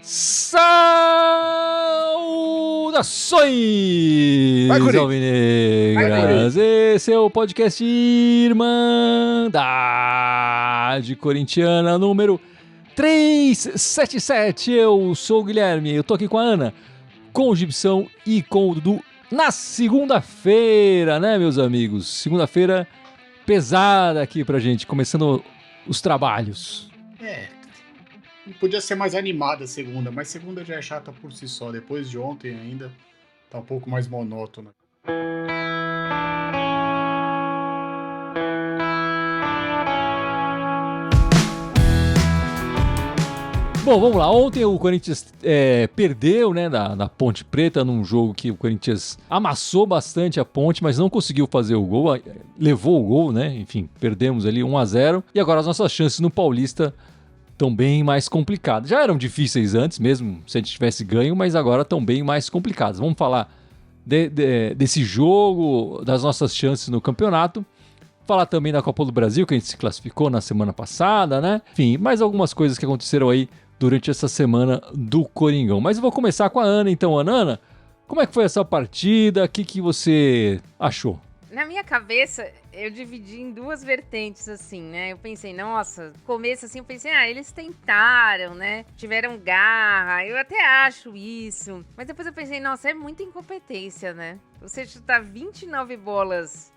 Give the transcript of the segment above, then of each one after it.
Saudações, alvinegras! Esse é o podcast Irmandade Corintiana número 377. Eu sou o Guilherme, eu tô aqui com a Ana, com o Gibson e com o Dudu na segunda-feira, né, meus amigos? Segunda-feira pesada aqui pra gente, começando os trabalhos. Podia ser mais animada a segunda, mas segunda já é chata por si só. Depois de ontem ainda, tá um pouco mais monótona. Bom, vamos lá. Ontem o Corinthians perdeu, né, na Ponte Preta, num jogo que o Corinthians amassou bastante a Ponte, mas não conseguiu fazer o gol, levou o gol, né? Enfim, perdemos ali 1-0. E agora as nossas chances no Paulista estão bem mais complicadas. Já eram difíceis antes, mesmo se a gente tivesse ganho, mas agora estão bem mais complicadas. Vamos falar desse jogo, das nossas chances no campeonato. Falar também da Copa do Brasil, que a gente se classificou na semana passada, né? Enfim, mais algumas coisas que aconteceram aí durante essa semana do Coringão. Mas eu vou começar com a Ana, então. Ana, como é que foi essa partida? O que você achou? Na minha cabeça, eu dividi em duas vertentes, assim, né? Eu pensei, nossa, começo assim, eu pensei, eles tentaram, né? Tiveram garra, eu até acho isso. Mas depois eu pensei, nossa, é muita incompetência, né? Você chutar 29 bolas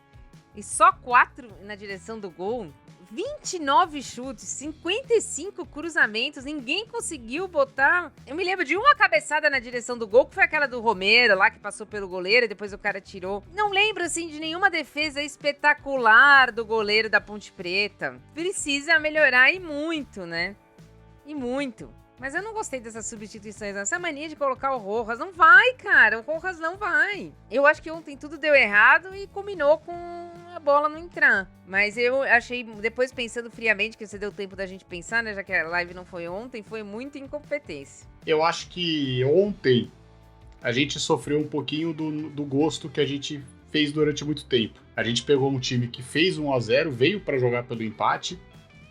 e só 4 na direção do gol, 29 chutes, 55 cruzamentos, ninguém conseguiu botar. Eu me lembro de uma cabeçada na direção do gol, que foi aquela do Romero lá, que passou pelo goleiro e depois o cara tirou. Não lembro, assim, de nenhuma defesa espetacular do goleiro da Ponte Preta. Precisa melhorar e muito, né? E muito. Mas eu não gostei dessas substituições, essa mania de colocar o Rojas. Não vai, cara, o Rojas não vai. Eu acho que ontem tudo deu errado e combinou com a bola não entrar. Mas eu achei, depois pensando friamente, que você deu tempo da gente pensar, né, já que a live não foi ontem, foi muita incompetência. Eu acho que ontem a gente sofreu um pouquinho do gosto que a gente fez durante muito tempo. A gente pegou um time que fez 1-0, veio pra jogar pelo empate,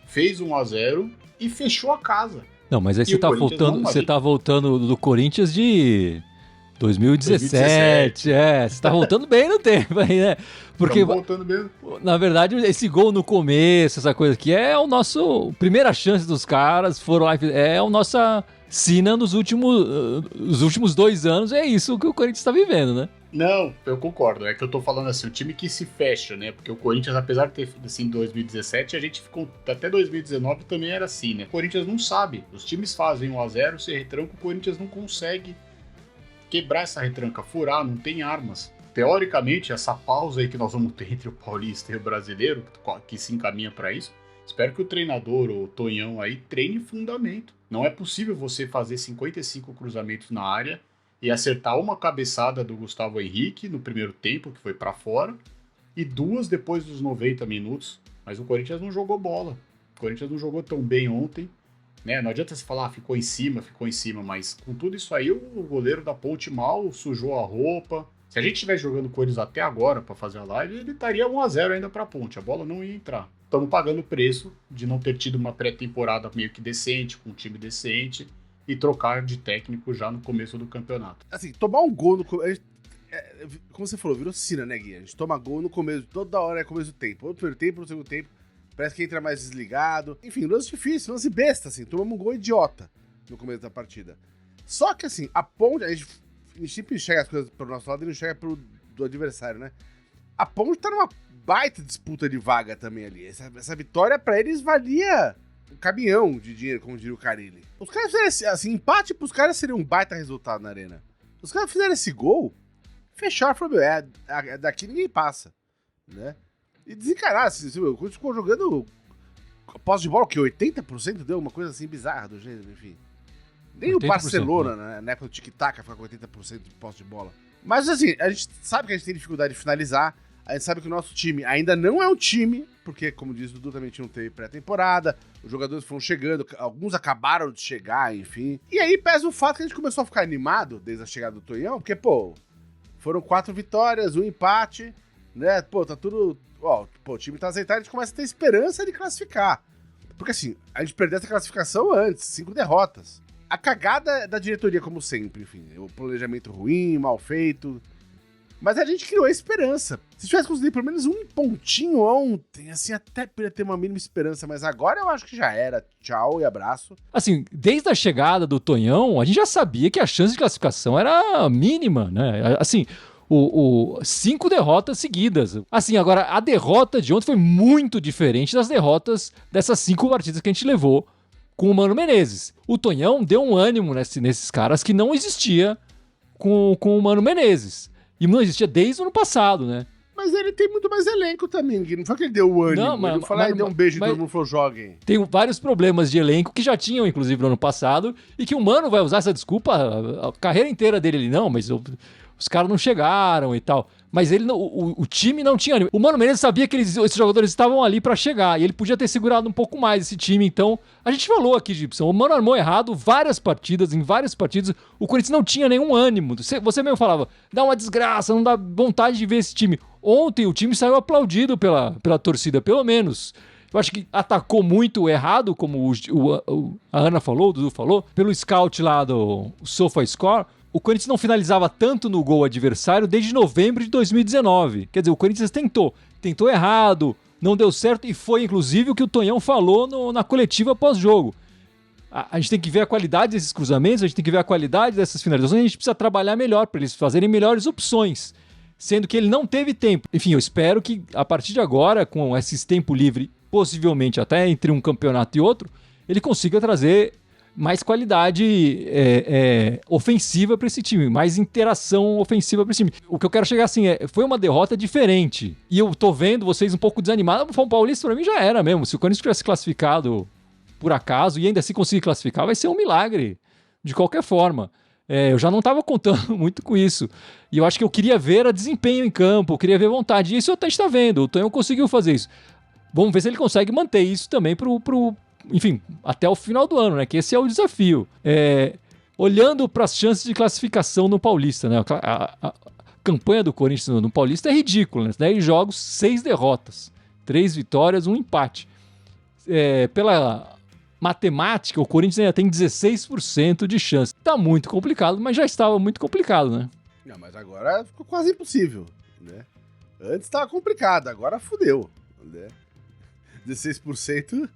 fez 1-0 e fechou a casa. Não, mas aí você tá voltando do Corinthians de 2017. Você tá voltando bem no tempo aí, né? Porque, voltando mesmo. Na verdade, esse gol no começo, essa coisa aqui, é o nosso... Primeira chance dos caras, foram lá... É a nossa sina nos últimos 2 anos, é isso que o Corinthians tá vivendo, né? Não, eu concordo. É que eu tô falando assim, o time que se fecha, né? Porque o Corinthians, apesar de ter assim em 2017, a gente ficou até 2019 também era assim, né? O Corinthians não sabe. Os times fazem 1-0, se retranca, o Corinthians não consegue quebrar essa retranca, furar, não tem armas. Teoricamente, essa pausa aí que nós vamos ter entre o paulista e o brasileiro, que se encaminha para isso, espero que o treinador, o Tonhão aí, treine fundamento. Não é possível você fazer 55 cruzamentos na área e acertar uma cabeçada do Gustavo Henrique no primeiro tempo, que foi para fora, e 2 depois dos 90 minutos. Mas o Corinthians não jogou bola. O Corinthians não jogou tão bem ontem, né? Não adianta você falar, ficou em cima, mas com tudo isso aí, o goleiro da Ponte mal sujou a roupa. Se a gente estivesse jogando com eles até agora para fazer a live, ele estaria 1-0 ainda para a Ponte, a bola não ia entrar. Estamos pagando o preço de não ter tido uma pré-temporada meio que decente, com um time decente, e trocar de técnico já no começo do campeonato. Assim, tomar um gol no começo... como você falou, virou sina, né, Gui? A gente toma gol no começo, toda hora é começo do tempo. Ou no primeiro tempo, ou no segundo tempo, parece que entra mais desligado. Enfim, lance difícil, lance besta, assim. Tomamos um gol idiota no começo da partida. Só que, assim, a Ponte... A gente sempre enxerga as coisas pro nosso lado e não enxerga do adversário, né? A Ponte tá numa baita disputa de vaga também ali. Essa vitória pra eles valia um caminhão de dinheiro, como diria o Carille. Os caras fizeram assim, empate pros caras seria um baita resultado na arena. Os caras fizeram esse gol, fecharam, falaram, daqui ninguém passa, né? E desencararam, assim, o Corinthians ficou jogando posse de bola, o quê? 80% deu uma coisa assim bizarra do gênero, enfim. Nem o Barcelona, né, na época do tic-tac, fica com 80% de posse de bola. Mas assim, a gente sabe que a gente tem dificuldade de finalizar, a gente sabe que o nosso time ainda não é um time, porque, como diz o Dudu, também não teve pré-temporada, os jogadores foram chegando, alguns acabaram de chegar, enfim. E aí pesa o fato que a gente começou a ficar animado desde a chegada do Tonhão, porque, pô, foram 4 vitórias, 1 empate, né? Pô, tá tudo... Ó, pô, o time tá azeitado, a gente começa a ter esperança de classificar. Porque assim, a gente perdeu essa classificação antes, 5 derrotas. A cagada da diretoria, como sempre, enfim. O planejamento ruim, mal feito. Mas a gente criou a esperança. Se tivesse conseguido pelo menos um pontinho ontem, assim, até poderia ter uma mínima esperança. Mas agora eu acho que já era. Tchau e abraço. Assim, desde a chegada do Tonhão, a gente já sabia que a chance de classificação era mínima, né? Assim, 5 derrotas seguidas. Assim, agora, a derrota de ontem foi muito diferente das derrotas dessas 5 partidas que a gente levou com o Mano Menezes. O Tonhão deu um ânimo nesses caras que não existia com o Mano Menezes. E não existia desde o ano passado, né? Mas ele tem muito mais elenco também, Gui. Não foi que ele deu o ânimo. Não, mas, ele falou, ele deu um beijo e todo mundo falou, joguem. Tem vários problemas de elenco que já tinham, inclusive, no ano passado, e que o Mano vai usar essa desculpa a carreira inteira dele. Ele, não, mas os caras não chegaram e tal. Mas ele, o time não tinha ânimo. O Mano Menezes sabia que esses jogadores estavam ali pra chegar, e ele podia ter segurado um pouco mais esse time. Então, a gente falou aqui, Gibson, o Mano armou errado em várias partidas, o Corinthians não tinha nenhum ânimo. Você mesmo falava, dá uma desgraça, não dá vontade de ver esse time. Ontem o time saiu aplaudido pela torcida, pelo menos. Eu acho que atacou muito errado, como a Ana falou, o Dudu falou, pelo scout lá do SofaScore. O Corinthians não finalizava tanto no gol adversário desde novembro de 2019. Quer dizer, o Corinthians tentou errado, não deu certo, e foi inclusive o que o Tonhão falou na coletiva pós-jogo. A gente tem que ver a qualidade desses cruzamentos, a gente tem que ver a qualidade dessas finalizações, a gente precisa trabalhar melhor para eles fazerem melhores opções, sendo que ele não teve tempo. Enfim, eu espero que a partir de agora, com esse tempo livre, possivelmente até entre um campeonato e outro, ele consiga trazer mais qualidade ofensiva para esse time, mais interação ofensiva para esse time. O que eu quero chegar assim foi uma derrota diferente. E eu tô vendo vocês um pouco desanimados. O São Paulista para mim já era mesmo. Se o Corinthians tivesse classificado por acaso e ainda assim conseguir classificar, vai ser um milagre de qualquer forma. Eu já não estava contando muito com isso. E eu acho que eu queria ver desempenho em campo, eu queria ver vontade. E isso a gente está vendo. O Tonhão conseguiu fazer isso. Vamos ver se ele consegue manter isso também enfim, até o final do ano, né? Que esse é o desafio. Olhando para as chances de classificação no Paulista, né? A campanha do Corinthians no Paulista é ridícula, né? 10 jogos, 6 derrotas, 3 vitórias, 1 empate. Pela matemática, o Corinthians ainda tem 16% de chance. Tá muito complicado, mas já estava muito complicado, né? Não, mas agora ficou quase impossível, né? Antes estava complicado, agora fudeu, né? 16%...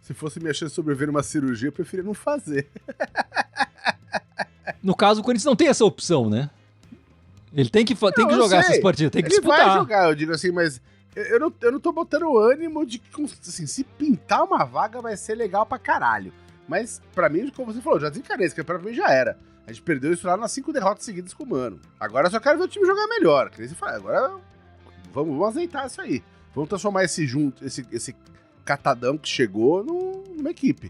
Se fosse minha chance de sobreviver numa cirurgia, eu preferia não fazer. No caso, o Corinthians não tem essa opção, né? Ele tem que jogar essas partidas, tem que disputar. Ele vai jogar, eu digo assim, mas eu não tô botando o ânimo de que, assim, se pintar uma vaga vai ser legal pra caralho. Mas, pra mim, como você falou, já desencanei, esse campeonato pra mim já era. A gente perdeu isso lá nas 5 derrotas seguidas com o Mano. Agora eu só quero ver o time jogar melhor. Agora vamos azeitar isso aí. Vamos transformar esse catadão que chegou numa equipe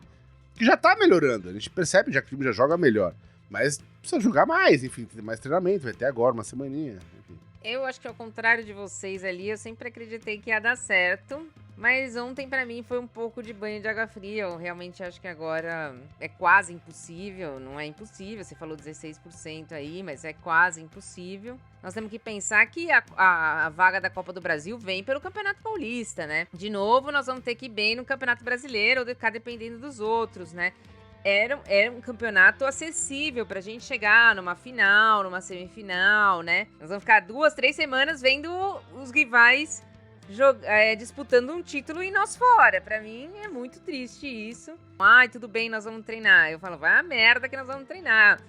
que já tá melhorando, a gente percebe já que o time já joga melhor, mas precisa jogar mais, enfim, ter mais treinamento, vai ter agora uma semaninha, enfim. Eu acho que ao contrário de vocês ali, eu sempre acreditei que ia dar certo, mas ontem pra mim foi um pouco de banho de água fria. Eu realmente acho que agora é quase impossível, não é impossível, você falou 16% aí, mas é quase impossível. Nós temos que pensar que a vaga da Copa do Brasil vem pelo Campeonato Paulista, né? De novo, nós vamos ter que ir bem no Campeonato Brasileiro ou ficar dependendo dos outros, né? Era um campeonato acessível pra gente chegar numa final, numa semifinal, né? Nós vamos ficar 2, 3 semanas vendo os rivais disputando um título e nós fora. Pra mim é muito triste isso. Ai, tudo bem, nós vamos treinar. Eu falo, vai a merda que nós vamos treinar.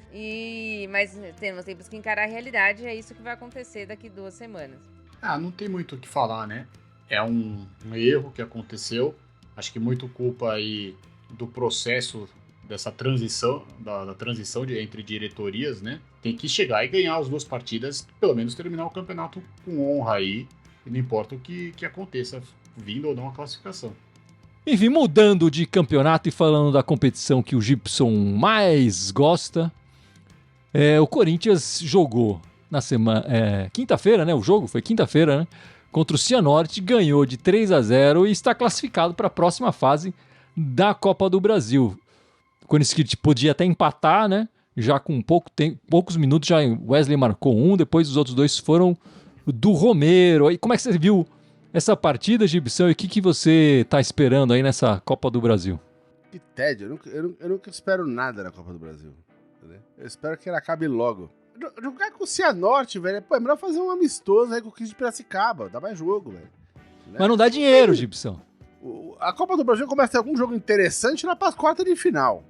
Mas temos que encarar a realidade, é isso que vai acontecer daqui 2 semanas. Não tem muito o que falar, né? É um erro que aconteceu. Acho que muito culpa aí do processo dessa transição, da transição entre diretorias, né? Tem que chegar e ganhar as 2 partidas, pelo menos terminar o campeonato com honra aí, e não importa o que aconteça, vindo ou não a classificação. Enfim, mudando de campeonato e falando da competição que o Gibson mais gosta, o Corinthians jogou na semana... quinta-feira, né? O jogo foi quinta-feira, né? Contra o Cianorte, ganhou de 3-0 e está classificado para a próxima fase da Copa do Brasil. O Corinthians podia até empatar, né? Já com poucos minutos, já Wesley marcou 1, depois os outros 2 foram do Romero. E como é que você viu essa partida, Gibson, e o que você tá esperando aí nessa Copa do Brasil? Que tédio, eu nunca espero nada na Copa do Brasil. Entendeu? Eu espero que ela acabe logo. Jogar com o Cianorte, velho, pô, é melhor fazer um amistoso aí com o 15 de Piracicaba, dá mais jogo, velho. Né? Mas não dá dinheiro, Gibson. A Copa do Brasil começa a ter algum jogo interessante na quarta de final.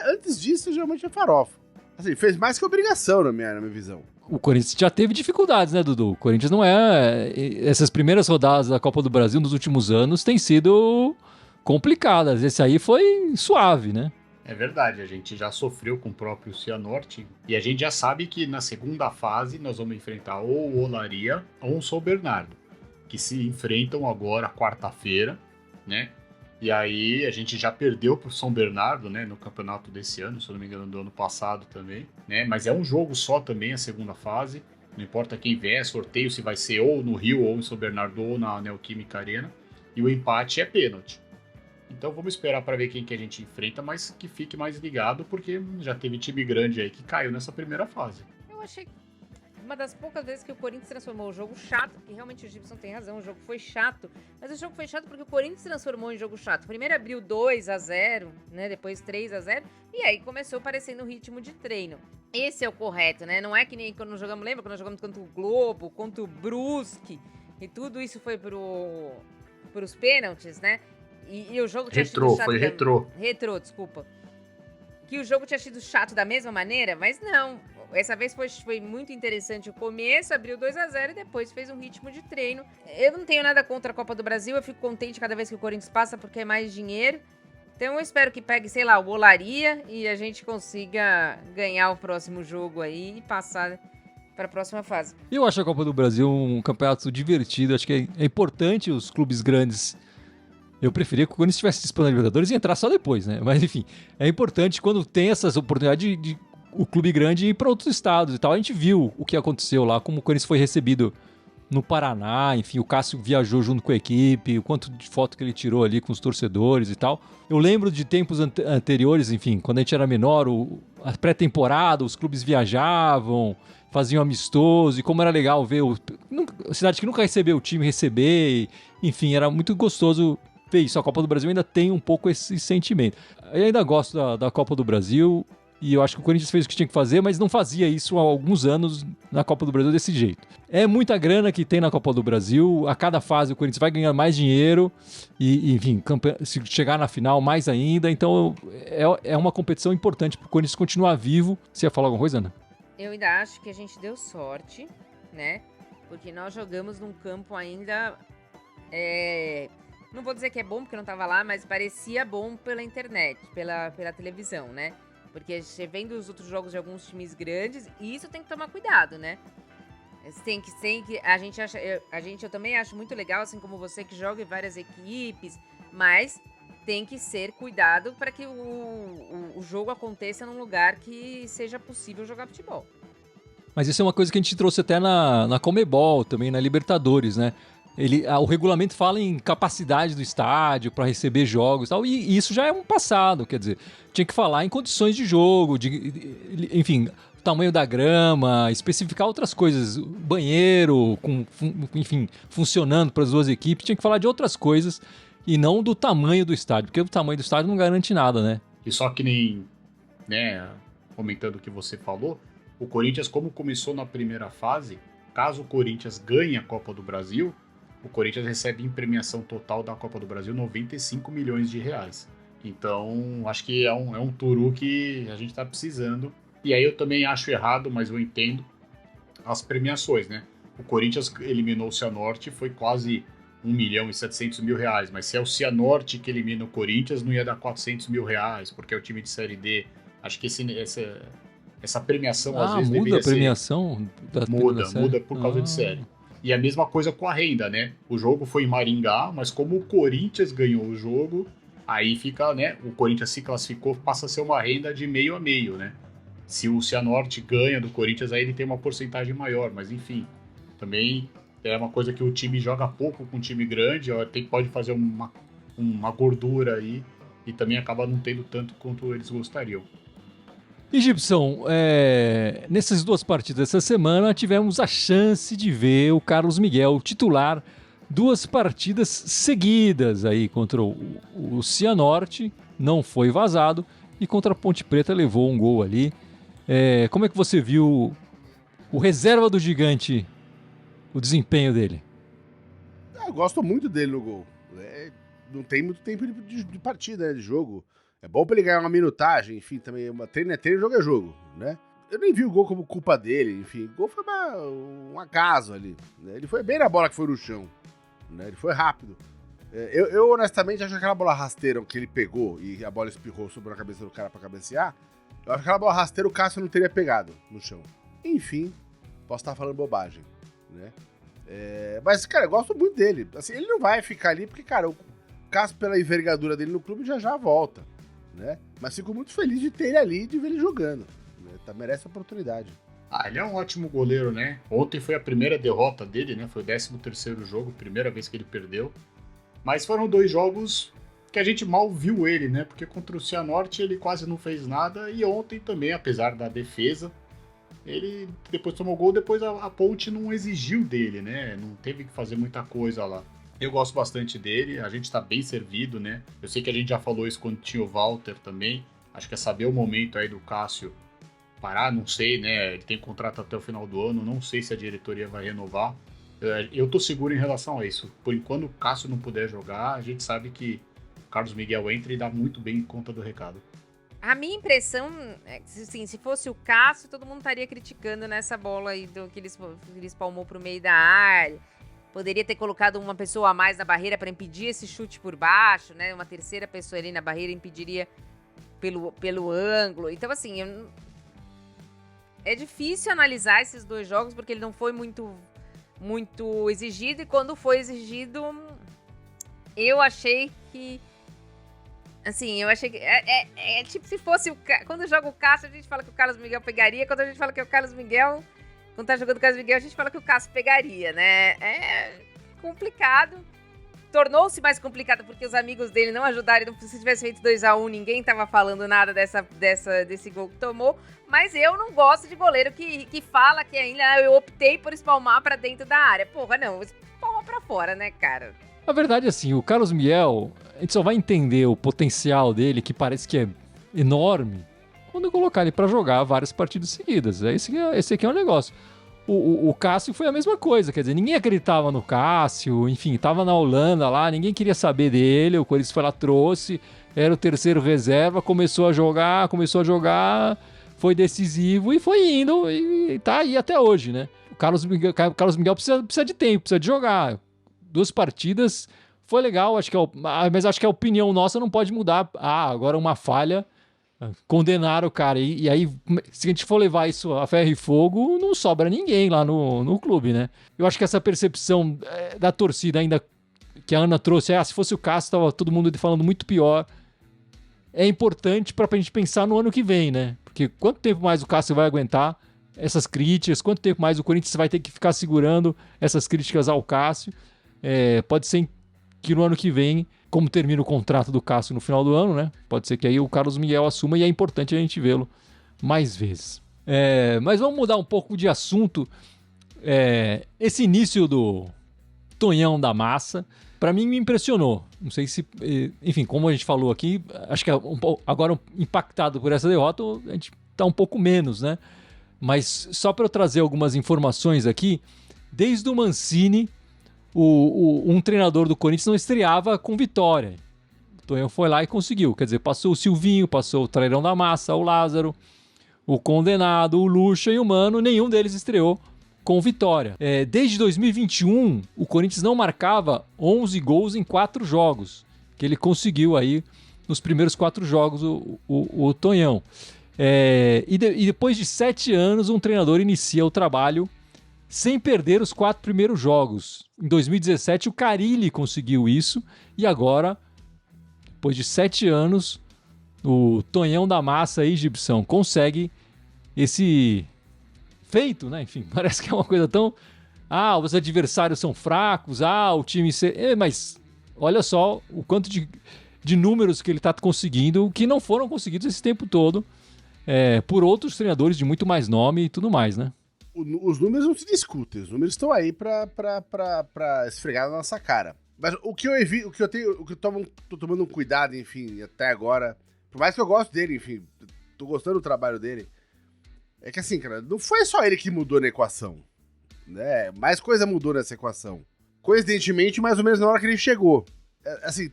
Antes disso, geralmente é farofa. Assim, fez mais que obrigação na minha visão. O Corinthians já teve dificuldades, né, Dudu? O Corinthians não é... Essas primeiras rodadas da Copa do Brasil nos últimos anos têm sido complicadas. Esse aí foi suave, né? É verdade, a gente já sofreu com o próprio Cianorte e a gente já sabe que na segunda fase nós vamos enfrentar ou o Olaria ou o São Bernardo, que se enfrentam agora quarta-feira, né? E aí a gente já perdeu pro São Bernardo, né, no campeonato desse ano, se eu não me engano, do ano passado também, né? Mas é um jogo só também a segunda fase, não importa quem vier, sorteio se vai ser ou no Rio ou em São Bernardo ou na Neoquímica Arena, e o empate é pênalti. Então vamos esperar para ver quem que a gente enfrenta, mas que fique mais ligado, porque já teve time grande aí que caiu nessa primeira fase. Eu achei uma das poucas vezes que o Corinthians transformou o jogo chato, que realmente o Gibson tem razão, o jogo foi chato, mas o jogo foi chato porque o Corinthians transformou em jogo chato. Primeiro abriu 2-0, né, depois 3-0, e aí começou parecendo ritmo de treino. Esse é o correto, né? Não é que nem quando nós jogamos, lembra quando nós jogamos contra o Globo, contra o Brusque, e tudo isso foi pros pênaltis, né? E o jogo tinha sido chato. Retrô, desculpa. Que o jogo tinha sido chato da mesma maneira, mas não. Essa vez foi muito interessante o começo, abriu 2-0 e depois fez um ritmo de treino. Eu não tenho nada contra a Copa do Brasil, eu fico contente cada vez que o Corinthians passa porque é mais dinheiro. Então eu espero que pegue, sei lá, o Olaria e a gente consiga ganhar o próximo jogo aí e passar para a próxima fase. Eu acho a Copa do Brasil um campeonato divertido, acho que é importante os clubes grandes. Eu preferia que o Corinthians estivesse disputando a Libertadores e entrar só depois, né? Mas enfim, é importante quando tem essas oportunidades de o clube grande ir para outros estados e tal. A gente viu o que aconteceu lá, como o Corinthians foi recebido no Paraná, enfim, o Cássio viajou junto com a equipe, o quanto de foto que ele tirou ali com os torcedores e tal. Eu lembro de tempos anteriores, enfim, quando a gente era menor, a pré-temporada, os clubes viajavam, faziam amistoso, e como era legal ver a cidade que nunca recebeu o time receber, enfim, era muito gostoso ver isso. A Copa do Brasil ainda tem um pouco esse sentimento. Eu ainda gosto da Copa do Brasil, e eu acho que o Corinthians fez o que tinha que fazer, mas não fazia isso há alguns anos na Copa do Brasil desse jeito. É muita grana que tem na Copa do Brasil, a cada fase o Corinthians vai ganhar mais dinheiro, e enfim, se chegar na final, mais ainda. Então é uma competição importante para o Corinthians continuar vivo. Você ia falar alguma coisa, Ana? Eu ainda acho que a gente deu sorte, né? Porque nós jogamos num campo ainda... Não vou dizer que é bom porque eu não estava lá, mas parecia bom pela internet, pela televisão, né? Porque você vendo os outros jogos de alguns times grandes, e isso tem que tomar cuidado, né? Eu também acho muito legal, assim como você, que joga em várias equipes, mas tem que ser cuidado para que o jogo aconteça num lugar que seja possível jogar futebol. Mas isso é uma coisa que a gente trouxe até na Conmebol, também na Libertadores, né? O regulamento fala em capacidade do estádio para receber jogos e tal, e isso já é um passado, quer dizer, tinha que falar em condições de jogo, enfim, tamanho da grama, especificar outras coisas, banheiro, enfim, funcionando para as duas equipes, tinha que falar de outras coisas e não do tamanho do estádio, porque o tamanho do estádio não garante nada, né? E só que nem, né, comentando o que você falou, o Corinthians, como começou na primeira fase, caso o Corinthians ganhe a Copa do Brasil, o Corinthians recebe em premiação total da Copa do Brasil 95 milhões de reais. Então, acho que é um turu que a gente está precisando. E aí eu também acho errado, mas eu entendo as premiações, né? O Corinthians eliminou o Cianorte, foi quase 1 milhão e 700 mil reais. Mas se é o Cianorte que elimina o Corinthians, não ia dar 400 mil reais, porque é o time de Série D. Acho que essa premiação às vezes muda deveria a premiação ser... Muda por causa de série. E a mesma coisa com a renda, né? O jogo foi em Maringá, mas como o Corinthians ganhou o jogo, aí fica, né? O Corinthians se classificou, passa a ser uma renda de meio a meio, né? Se o Cianorte ganha do Corinthians, aí ele tem uma porcentagem maior, mas enfim. Também é uma coisa que o time joga pouco com um time grande, pode fazer uma gordura aí, e também acaba não tendo tanto quanto eles gostariam. E Gibson, nessas duas partidas dessa semana tivemos a chance de ver o Carlos Miguel titular 2 partidas seguidas aí contra o Cianorte, não foi vazado, e contra a Ponte Preta levou um gol ali. Como é que você viu o reserva do Gigante, o desempenho dele? Eu gosto muito dele no gol. Não tem muito tempo de partida, né, de jogo. É bom pra ele ganhar uma minutagem, enfim, também treino é treino, jogo é jogo, né? Eu nem vi o gol como culpa dele, enfim, o gol foi um acaso ali, né? Ele foi bem na bola que foi no chão, né? Ele foi rápido. Eu honestamente acho que aquela bola rasteira que ele pegou e a bola espirrou sobre a cabeça do cara pra cabecear, eu acho que aquela bola rasteira o Cássio não teria pegado no chão. Enfim, posso estar falando bobagem, né? Mas, cara, eu gosto muito dele. Assim, ele não vai ficar ali porque, cara, o Cássio, pela envergadura dele no clube, já volta, né? Mas fico muito feliz de ter ele ali e de ver ele jogando, né? Merece a oportunidade. Ele é um ótimo goleiro, né? Ontem foi a primeira derrota dele, né? Foi o 13º jogo, primeira vez que ele perdeu. Mas foram 2 jogos que a gente mal viu ele, né? Porque contra o Cianorte ele quase não fez nada. E ontem também, apesar da defesa, ele depois tomou gol, depois a Ponte não exigiu dele, né? Não teve que fazer muita coisa lá. Eu gosto bastante dele, a gente tá bem servido, né? Eu sei que a gente já falou isso quando tinha o Walter também. Acho que é saber o momento aí do Cássio parar, não sei, né? Ele tem contrato até o final do ano, não sei se a diretoria vai renovar. Eu tô seguro em relação a isso. Por enquanto o Cássio não puder jogar, a gente sabe que o Carlos Miguel entra e dá muito bem conta do recado. A minha impressão é que, assim, se fosse o Cássio, todo mundo estaria criticando nessa bola aí que ele espalmou pro meio da área. Poderia ter colocado uma pessoa a mais na barreira para impedir esse chute por baixo, né? Uma terceira pessoa ali na barreira impediria pelo ângulo. Então, assim, é difícil analisar esses 2 jogos porque ele não foi muito exigido. E quando foi exigido, eu achei que... Assim, eu achei que... É tipo se fosse... Quando joga o Cássio, a gente fala que o Carlos Miguel pegaria. Quando a gente fala que o Carlos Miguel... Quando tá jogando o Carlos Miguel, a gente fala que o Cássio pegaria, né? É complicado. Tornou-se mais complicado porque os amigos dele não ajudaram. Se tivesse feito 2-1, ninguém tava falando nada desse gol que tomou. Mas eu não gosto de goleiro que fala que ainda eu optei por espalmar pra dentro da área. Porra, não. Espalma pra fora, né, cara? A verdade é assim, o Carlos Miguel, a gente só vai entender o potencial dele, que parece que é enorme, quando eu colocar ele pra jogar várias partidas seguidas. Esse aqui é o negócio. O Cássio foi a mesma coisa, quer dizer, ninguém acreditava no Cássio, enfim, tava na Holanda lá, ninguém queria saber dele, o Corinthians foi lá, trouxe, era o terceiro reserva, começou a jogar, foi decisivo e foi indo e tá aí até hoje, né? O Carlos Miguel precisa de tempo, precisa de jogar. 2 partidas, foi legal, mas acho que a opinião nossa não pode mudar. Agora uma falha... Condenaram o cara. E aí, se a gente for levar isso a ferro e fogo, não sobra ninguém lá no clube, né? Eu acho que essa percepção da torcida ainda que a Ana trouxe, se fosse o Cássio, tava todo mundo falando muito pior. É importante pra gente pensar no ano que vem, né? Porque quanto tempo mais o Cássio vai aguentar essas críticas? Quanto tempo mais o Corinthians vai ter que ficar segurando essas críticas ao Cássio? Pode ser que no ano que vem, como termina o contrato do Cássio no final do ano, né? Pode ser que aí o Carlos Miguel assuma e é importante a gente vê-lo mais vezes. Mas vamos mudar um pouco de assunto. Esse início do Tonhão da Massa, para mim me impressionou. Não sei se... Enfim, como a gente falou aqui, acho que agora impactado por essa derrota, a gente tá um pouco menos, né? Mas só para eu trazer algumas informações aqui, desde o Mancini, um treinador do Corinthians não estreava com vitória. O Tonhão foi lá e conseguiu. Quer dizer, passou o Silvinho, passou o Trairão da Massa, o Lázaro, o Condenado, o Lucha e o Mano. Nenhum deles estreou com vitória. Desde 2021, o Corinthians não marcava 11 gols em 4 jogos. Que ele conseguiu aí nos primeiros 4 jogos, o Tonhão. E depois de 7 anos, um treinador inicia o trabalho sem perder os 4 primeiros jogos. Em 2017, o Carille conseguiu isso. E agora, depois de 7 anos, o Tonhão da Massa aí, Gibson, consegue esse feito, né? Enfim, parece que é uma coisa tão... os adversários são fracos, o time... Mas olha só o quanto de números que ele está conseguindo, que não foram conseguidos esse tempo todo. por outros treinadores de muito mais nome e tudo mais, né? Os números não se discutem, os números estão aí pra esfregar na nossa cara. Mas o que eu evito, o que eu tô tomando um cuidado, enfim, até agora, por mais que eu goste dele, enfim, tô gostando do trabalho dele, é que assim, cara, não foi só ele que mudou na equação, né? Mais coisa mudou nessa equação. Coincidentemente, mais ou menos na hora que ele chegou. Assim,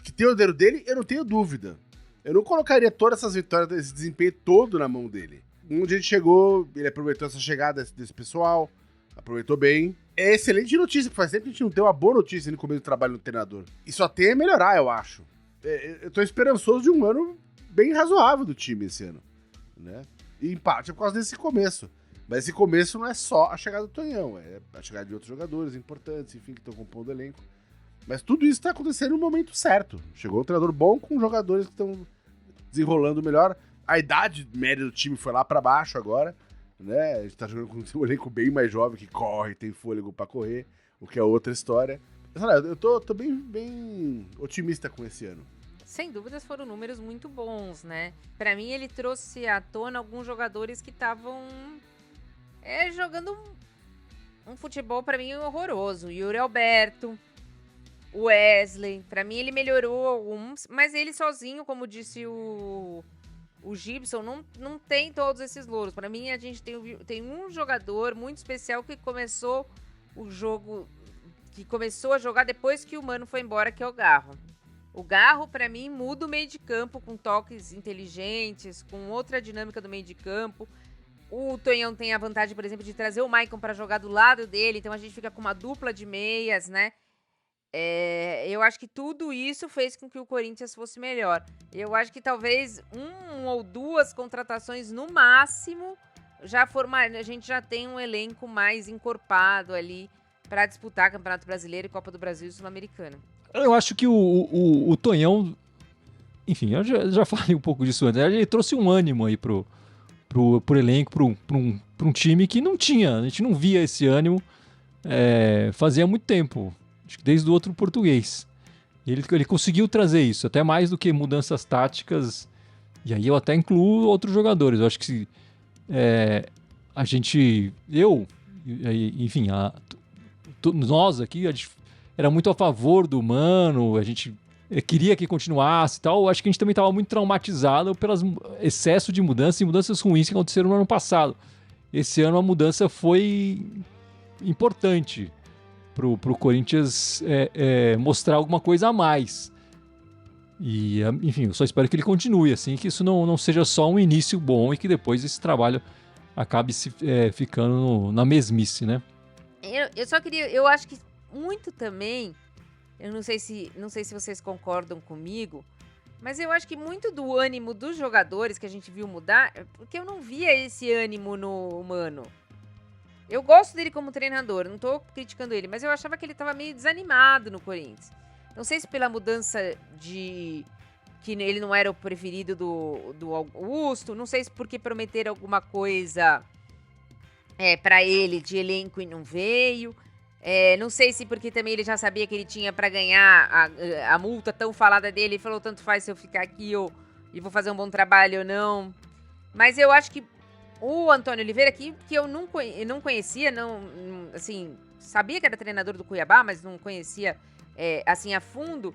que tem o dedo dele, eu não tenho dúvida. Eu não colocaria todas essas vitórias, esse desempenho todo na mão dele. Onde ele chegou, ele aproveitou essa chegada desse pessoal, aproveitou bem. É excelente notícia, porque faz tempo que a gente não tem uma boa notícia no começo do trabalho do treinador. E só tem a melhorar, eu acho. Eu tô esperançoso de um ano bem razoável do time esse ano, né? E em parte é por causa desse começo. Mas esse começo não é só a chegada do Tonhão, é a chegada de outros jogadores importantes, enfim, que estão compondo o elenco. Mas tudo isso tá acontecendo no momento certo. Chegou um treinador bom com jogadores que estão desenrolando melhor. A idade média do time foi lá pra baixo agora, né? A gente tá jogando com um elenco bem mais jovem, que corre, tem fôlego pra correr, o que é outra história. Mas, olha, eu tô bem otimista com esse ano. Sem dúvidas foram números muito bons, né? Pra mim ele trouxe à tona alguns jogadores que estavam jogando um futebol pra mim horroroso. Yuri Alberto, o Wesley, pra mim ele melhorou alguns, mas ele sozinho, como disse o Gibson, não tem todos esses louros. Pra mim a gente tem um jogador muito especial que começou o jogo, que começou a jogar depois que o Mano foi embora, que é o Garro. O Garro, pra mim, muda o meio de campo com toques inteligentes, com outra dinâmica do meio de campo. O Tonhão tem a vantagem, por exemplo, de trazer o Maicon pra jogar do lado dele, então a gente fica com uma dupla de meias, né? Eu acho que tudo isso fez com que o Corinthians fosse melhor. Eu acho que talvez 1 ou 2 contratações no máximo a gente já tem um elenco mais encorpado ali pra disputar Campeonato Brasileiro, Copa do Brasil e Sul-Americana. Eu acho que o Tonhão, enfim, eu já falei um pouco disso antes, ele trouxe um ânimo aí pro elenco, pra um time que não tinha, a gente não via esse ânimo fazia muito tempo, acho que desde o outro português. Ele conseguiu trazer isso, até mais do que mudanças táticas, e aí eu até incluo outros jogadores. Eu acho que enfim, nós aqui, a gente era muito a favor do Mano, a gente queria que continuasse e tal. Acho que a gente também estava muito traumatizado pelos excesso de mudanças e mudanças ruins que aconteceram no ano passado. Esse ano a mudança foi importante pro Corinthians mostrar alguma coisa a mais. E, enfim, eu só espero que ele continue assim, que isso não seja só um início bom e que depois esse trabalho acabe ficando na mesmice, né? Eu acho que muito também, eu não sei se vocês concordam comigo, mas eu acho que muito do ânimo dos jogadores que a gente viu mudar, porque eu não via esse ânimo no Mano. Eu gosto dele como treinador, não tô criticando ele, mas eu achava que ele tava meio desanimado no Corinthians. Não sei se pela mudança que ele não era o preferido do Augusto, não sei se porque prometeram alguma coisa pra ele de elenco e não veio. Não sei se porque também ele já sabia que ele tinha pra ganhar a multa tão falada dele, e falou, tanto faz se eu ficar aqui e vou fazer um bom trabalho ou não. Mas eu acho que o Antônio Oliveira, que eu não conhecia, assim, sabia que era treinador do Cuiabá, mas não conhecia assim a fundo,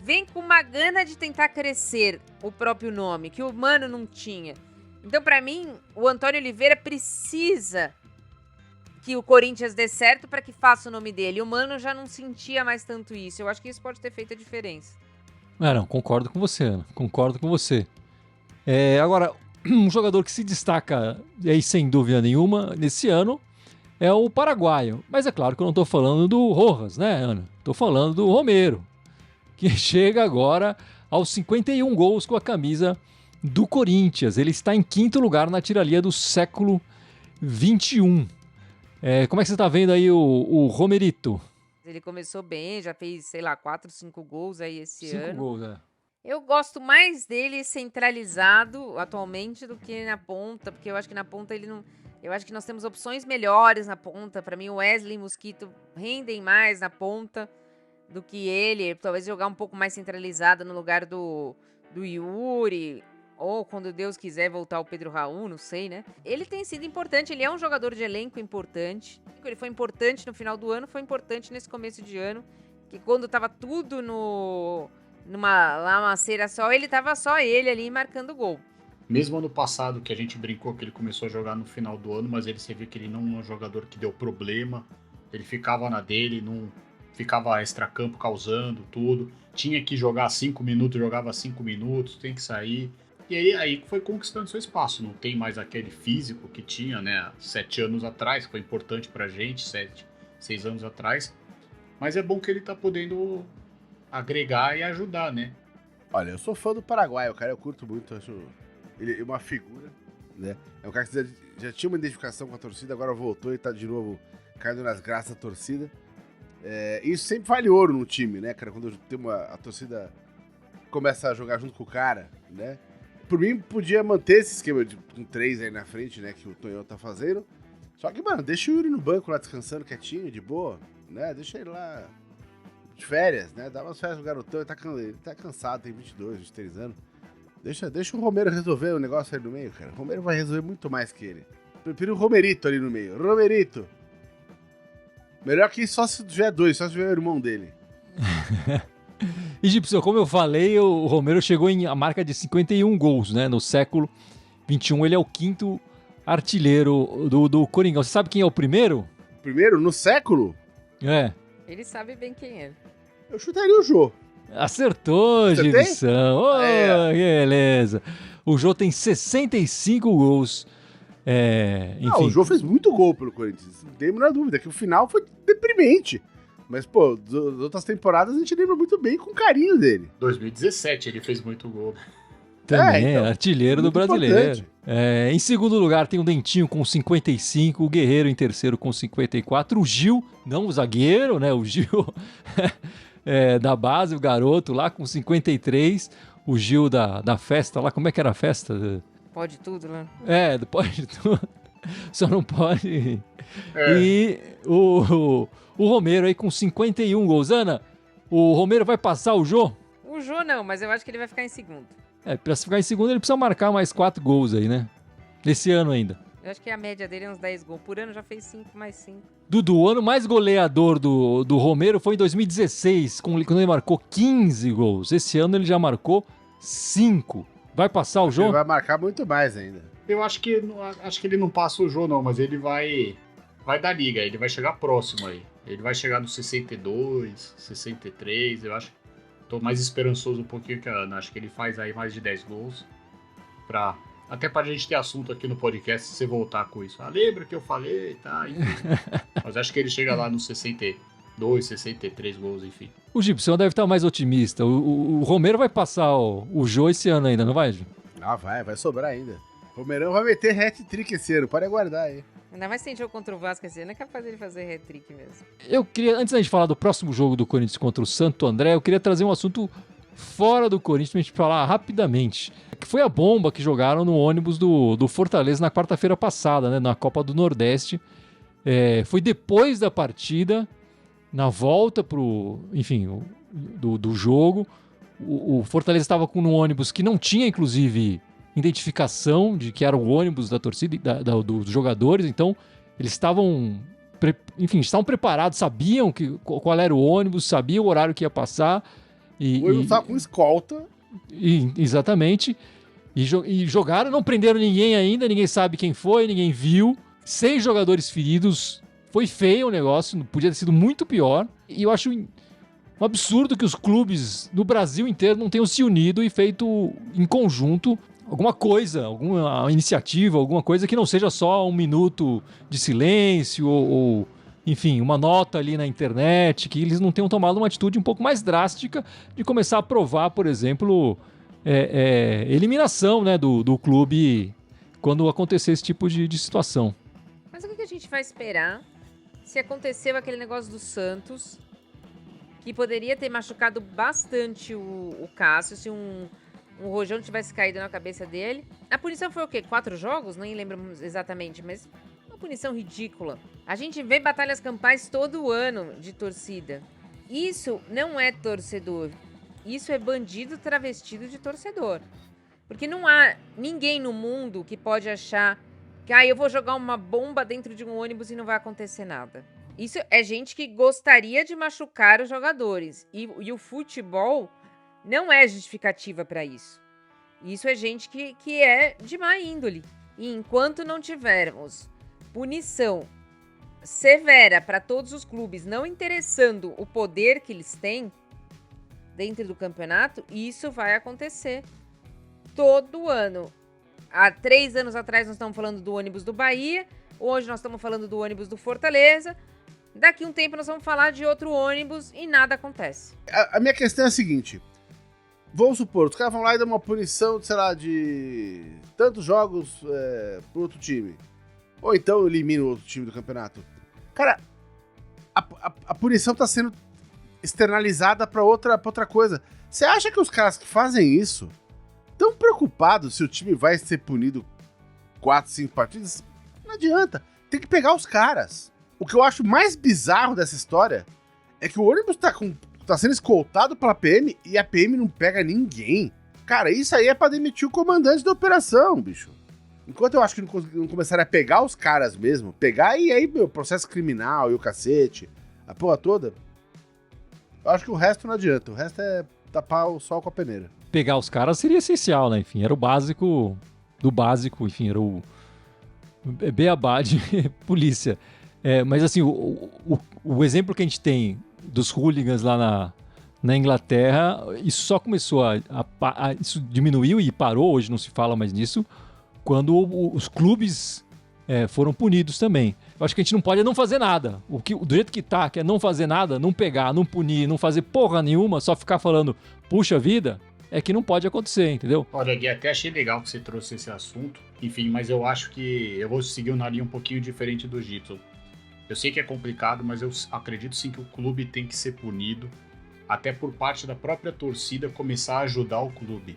vem com uma gana de tentar crescer o próprio nome, que o Mano não tinha. Então, pra mim, o Antônio Oliveira precisa que o Corinthians dê certo para que faça o nome dele. O Mano já não sentia mais tanto isso. Eu acho que isso pode ter feito a diferença. Não, concordo com você, Ana. Concordo com você. Agora, um jogador que se destaca, aí, sem dúvida nenhuma, nesse ano, é o paraguaio. Mas é claro que eu não estou falando do Rojas, né, Ana? Estou falando do Romero, que chega agora aos 51 gols com a camisa do Corinthians. Ele está em 5º lugar na tiralia do século XXI. Como é que você está vendo aí o Romerito? Ele começou bem, já fez, 4, 5 gols aí esse ano. 5 gols, Eu gosto mais dele centralizado atualmente do que na ponta, porque eu acho que na ponta ele não... Eu acho que nós temos opções melhores na ponta. Para mim, o Wesley e o Mosquito rendem mais na ponta do que ele. Talvez jogar um pouco mais centralizado no lugar do Yuri. ou quando Deus quiser voltar o Pedro Raul, não sei, né? Ele tem sido importante, ele é um jogador de elenco importante. Ele foi importante no final do ano, foi importante nesse começo de ano, que quando tava tudo numa lamaceira só, ele tava só ele ali marcando gol. Mesmo ano passado, que a gente brincou que ele começou a jogar no final do ano, mas você viu que ele não é um jogador que deu problema, ele ficava na dele, não ficava extracampo causando tudo, tinha que jogar 5 minutos, jogava 5 minutos, tem que sair. E aí foi conquistando seu espaço, não tem mais aquele físico que tinha, né, 7 anos atrás, que foi importante pra gente, 6 anos atrás, mas é bom que ele tá podendo agregar e ajudar, né? Olha, eu sou fã do Paraguai, o cara eu curto muito, acho ele uma figura, né? É um cara que já tinha uma identificação com a torcida, agora voltou e tá de novo caindo nas graças da torcida. Isso sempre vale ouro no time, né, cara? Quando tem a torcida começa a jogar junto com o cara, né? Por mim, podia manter esse esquema com 3 aí na frente, né, que o Tonhão tá fazendo. Só que, mano, deixa o Yuri no banco lá descansando quietinho, de boa, né? Deixa ele lá de férias, né? Dá umas férias pro garotão, ele tá cansado, tem 22, 23 anos. Deixa o Romero resolver o negócio aí no meio, cara. O Romero vai resolver muito mais que ele. Prefiro o Romerito ali no meio. Romerito! Melhor que só se tiver 2, só se tiver o irmão dele. E, Gibson, como eu falei, o Romero chegou em a marca de 51 gols, né? No século XXI, ele é o 5º artilheiro do Coringão. Você sabe quem é o primeiro? Primeiro? No século? É. Ele sabe bem quem é. Eu chutaria o Jô. Acertou, Gibson. Oh, beleza. O Jô tem 65 gols. Enfim. O Jô fez muito gol pelo Corinthians. Não tem a menor dúvida que o final foi deprimente. Mas, pô, das outras temporadas a gente lembra muito bem com carinho dele. 2017 ele fez muito gol. Também, então, artilheiro do brasileiro. Em segundo lugar tem o Dentinho com 55, o Guerreiro em terceiro com 54, o Gil, não o zagueiro, né? O Gil da base, o garoto lá com 53, o Gil da festa lá, como é que era a festa? Pode tudo, né? Pode tudo. Só não pode. E o Romero aí com 51 gols. Ana, o Romero vai passar o Jô? O Jô não, mas eu acho que ele vai ficar em segundo. Pra ficar em segundo ele precisa marcar mais 4 gols aí, né? Nesse ano ainda. Eu acho que a média dele é uns 10 gols. Por ano já fez 5 mais 5. Dudu, o ano mais goleador do Romero foi em 2016, quando ele marcou 15 gols. Esse ano ele já marcou 5. Vai passar o Jô? Ele vai marcar muito mais ainda. Eu acho que ele não passa o Jô, não, mas ele vai dar liga, ele vai chegar próximo aí. Ele vai chegar no 62, 63, eu acho. Tô mais esperançoso um pouquinho que a Ana. Acho que ele faz aí mais de 10 gols. Até pra gente ter assunto aqui no podcast, se você voltar com isso. Lembra que eu falei, tá? Mas acho que ele chega lá no 62, 63 gols, enfim. O Gibson deve estar mais otimista. O Romero vai passar o Jô esse ano ainda, não vai, Gil? Vai sobrar ainda. O Romerão vai meter hat-trick esse ano, pode aguardar aí. Ainda mais se tem jogo contra o Vasco esse ano, é capaz dele fazer hat-trick mesmo. Eu queria, antes da gente falar do próximo jogo do Corinthians contra o Santo André, eu queria trazer um assunto fora do Corinthians pra gente falar rapidamente. Que foi a bomba que jogaram no ônibus do Fortaleza na quarta-feira passada, né, na Copa do Nordeste. Foi depois da partida, na volta do jogo. O Fortaleza estava com um ônibus que não tinha, inclusive, identificação de que era o ônibus da torcida, dos jogadores, então eles estavam preparados, sabiam qual era o ônibus, sabiam o horário que ia passar. O ônibus estava com escolta. Exatamente. E jogaram, não prenderam ninguém ainda, ninguém sabe quem foi, ninguém viu. 6 jogadores feridos, foi feio o negócio, podia ter sido muito pior. E eu acho um absurdo que os clubes no Brasil inteiro não tenham se unido e feito em conjunto alguma coisa, alguma iniciativa, alguma coisa que não seja só um minuto de silêncio ou enfim, uma nota ali na internet, que eles não tenham tomado uma atitude um pouco mais drástica de começar a aprovar, por exemplo, eliminação, né, do clube quando acontecer esse tipo de situação. Mas o que a gente vai esperar se aconteceu aquele negócio do Santos, que poderia ter machucado bastante o Cássio, se um rojão tivesse caído na cabeça dele. A punição foi o quê? 4 jogos? Nem lembro exatamente, mas uma punição ridícula. A gente vê batalhas campais todo ano de torcida. Isso não é torcedor. Isso é bandido travestido de torcedor. Porque não há ninguém no mundo que pode achar que eu vou jogar uma bomba dentro de um ônibus e não vai acontecer nada. Isso é gente que gostaria de machucar os jogadores. E o futebol não é justificativa para isso. Isso é gente que é de má índole. E enquanto não tivermos punição severa para todos os clubes, não interessando o poder que eles têm dentro do campeonato, isso vai acontecer todo ano. Há 3 anos atrás nós estamos falando do ônibus do Bahia, hoje nós estamos falando do ônibus do Fortaleza, daqui um tempo nós vamos falar de outro ônibus e nada acontece. A minha questão é a seguinte, vamos supor, os caras vão lá e dão uma punição, sei lá, de tantos jogos pro outro time, ou então elimina o outro time do campeonato. Cara, a punição tá sendo externalizada pra outra coisa. Você acha que os caras que fazem isso tão preocupados se o time vai ser punido 4, 5 partidas? Não adianta. Tem que pegar os caras. O que eu acho mais bizarro dessa história é que o ônibus tá sendo escoltado pela PM e a PM não pega ninguém. Cara, isso aí é pra demitir o comandante da operação, bicho. Enquanto eu acho que não começarem a pegar os caras mesmo, pegar e aí, meu, processo criminal e o cacete, a porra toda, eu acho que o resto não adianta. O resto é tapar o sol com a peneira. Pegar os caras seria essencial, né? Enfim, era o básico do básico, enfim, era o beabá de polícia. Mas assim, o exemplo que a gente tem dos hooligans lá na Inglaterra, isso só começou isso diminuiu e parou, hoje não se fala mais nisso, quando os clubes foram punidos também. Eu acho que a gente não pode não fazer nada. Do jeito que tá, que é não fazer nada, não pegar, não punir, não fazer porra nenhuma, só ficar falando, puxa vida, é que não pode acontecer, entendeu? Olha, Gui, até achei legal que você trouxe esse assunto, enfim, mas eu acho que eu vou seguir uma linha um pouquinho diferente do Gito. Eu sei que é complicado, mas eu acredito sim que o clube tem que ser punido, até por parte da própria torcida começar a ajudar o clube.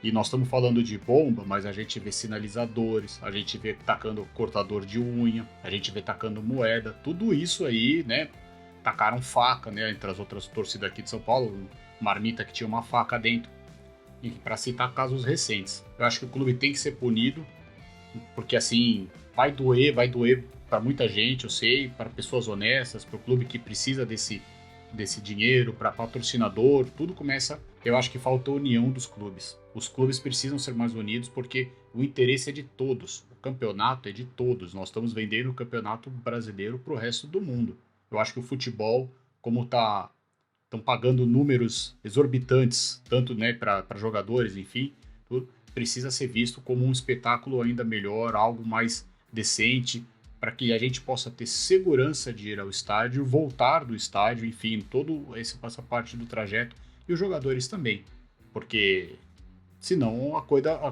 E nós estamos falando de bomba, mas a gente vê sinalizadores, a gente vê tacando cortador de unha, a gente vê tacando moeda, tudo isso aí, né? Tacaram faca, né? Entre as outras torcidas aqui de São Paulo, marmita que tinha uma faca dentro. E para citar casos recentes. Eu acho que o clube tem que ser punido, porque assim, vai doer para muita gente, eu sei, para pessoas honestas, para o clube que precisa desse dinheiro, para patrocinador, tudo começa. Eu acho que falta a união dos clubes. Os clubes precisam ser mais unidos porque o interesse é de todos. O campeonato é de todos. Nós estamos vendendo o campeonato brasileiro para o resto do mundo. Eu acho que o futebol, como estão pagando números exorbitantes, tanto, né, para jogadores, enfim, tudo, precisa ser visto como um espetáculo ainda melhor, algo mais decente, para que a gente possa ter segurança de ir ao estádio, voltar do estádio, enfim, todo essa parte do trajeto, e os jogadores também, porque senão a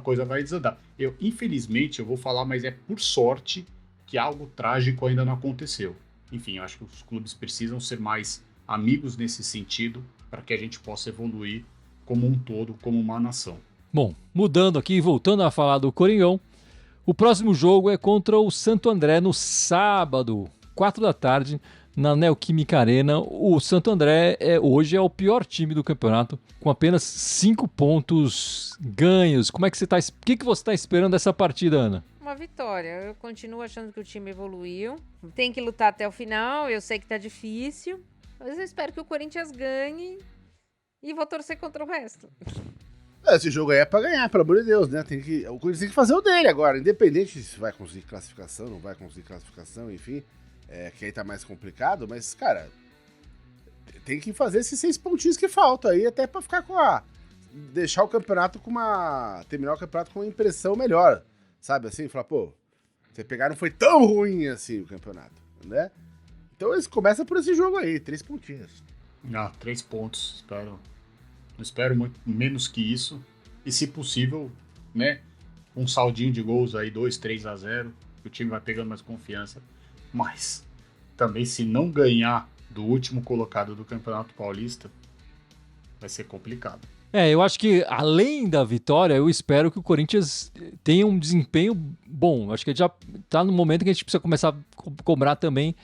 coisa vai desandar. Infelizmente, eu vou falar, mas é por sorte que algo trágico ainda não aconteceu. Enfim, eu acho que os clubes precisam ser mais amigos nesse sentido, para que a gente possa evoluir como um todo, como uma nação. Bom, mudando aqui e voltando a falar do Coringão, o próximo jogo é contra o Santo André no sábado, 4 da tarde, na Neoquímica Arena. O Santo André hoje é o pior time do campeonato, com apenas 5 pontos ganhos. Como é que você está? O que você está esperando dessa partida, Ana? Uma vitória. Eu continuo achando que o time evoluiu. Tem que lutar até o final. Eu sei que tá difícil, mas eu espero que o Corinthians ganhe e vou torcer contra o resto. Esse jogo aí é pra ganhar, pelo amor de Deus, né? O Corinthians tem que fazer o dele agora, independente se vai conseguir classificação, não vai conseguir classificação, enfim. Que aí tá mais complicado, mas, cara, tem que fazer esses 6 pontinhos que faltam aí, até pra ficar deixar o campeonato terminar o campeonato com uma impressão melhor, sabe? Assim, falar, pô, você pegar não foi tão ruim assim o campeonato, né? Então eles começam por esse jogo aí, 3 pontinhos. 3 pontos, espero. Não espero muito menos que isso. E se possível, né, um saldinho de gols aí, 2-3-0, que o time vai pegando mais confiança. Mas também, se não ganhar do último colocado do Campeonato Paulista, vai ser complicado. Eu acho que além da vitória, eu espero que o Corinthians tenha um desempenho bom. Acho que já está no momento que a gente precisa começar a cobrar também.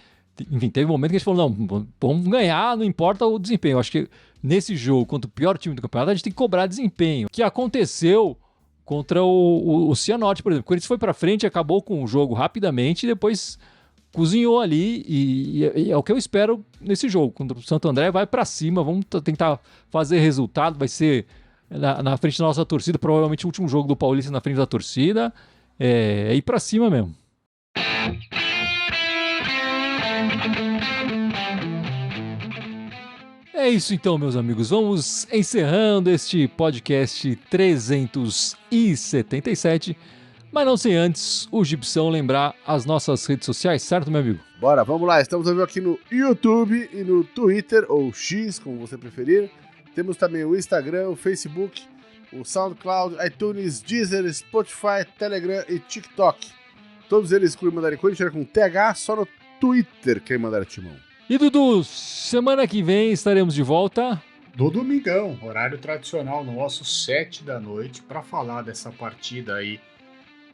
Enfim, teve um momento que a gente falou, não, vamos ganhar, não importa o desempenho. Eu acho que nesse jogo, contra o pior time do campeonato, a gente tem que cobrar desempenho. O que aconteceu contra o Cianorte, por exemplo. O Corinthians foi pra frente, acabou com o jogo rapidamente e depois cozinhou ali e é o que eu espero nesse jogo. Contra o Santo André, vai pra cima, vamos tentar fazer resultado, vai ser na frente da nossa torcida, provavelmente o último jogo do Paulista na frente da torcida, é ir pra cima mesmo. É isso então, meus amigos. Vamos encerrando este podcast 377. Mas não sem antes o Gibson lembrar as nossas redes sociais, certo, meu amigo? Bora, vamos lá. Estamos ao vivo aqui no YouTube e no Twitter, ou X, como você preferir. Temos também o Instagram, o Facebook, o SoundCloud, iTunes, Deezer, Spotify, Telegram e TikTok. Todos eles com Irmandade Corinthians com TH, só no Twitter que é Irmandade Timão. E Dudu, semana que vem estaremos de volta. Do domingão, horário tradicional nosso, 7 da noite, para falar dessa partida aí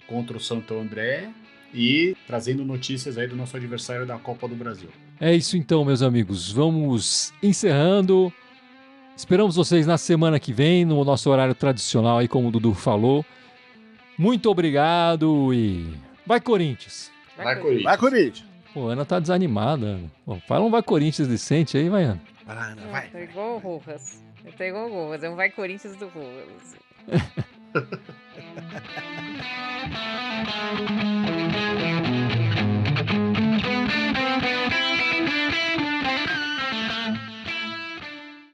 contra o Santo André e trazendo notícias aí do nosso adversário da Copa do Brasil. É isso então, meus amigos. Vamos encerrando. Esperamos vocês na semana que vem, no nosso horário tradicional aí, como o Dudu falou. Muito obrigado e vai Corinthians! Vai, Corinthians! Vai, Corinthians! Pô, a Ana tá desanimada. Pô, fala um vai Corinthians decente aí, vai, Ana. Vai lá, Ana, vai. Eu tô igual o Rojas. Eu tô igual o Rojas. É um vai Corinthians do Rojas.